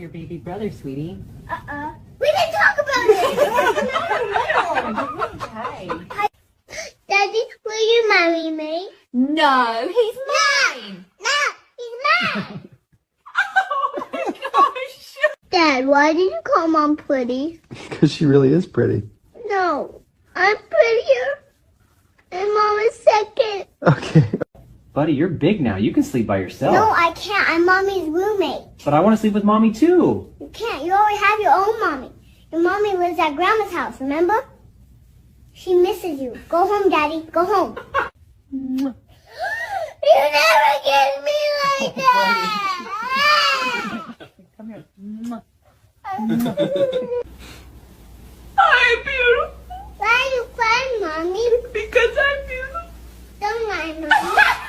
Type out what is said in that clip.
your baby brother, sweetie. We didn't talk about it. Hi. Daddy, will you marry me? No, he's mine. No, he's mine. Oh my gosh. Dad, why did you call Mom pretty? Because she really is pretty. No, I'm prettier. And Mom is second. Okay. Buddy, you're big now. You can sleep by yourself. No, I can't. I'm Mommy's roommate. But I want to sleep with Mommy too. You can't. You always have your own mommy. Your mommy lives at Grandma's house, remember? She misses you. Go home, Daddy. Go home. You never get me like that. Come here. I'm beautiful Why are you crying, Mommy? because I'm beautiful. Don't lie, Mommy.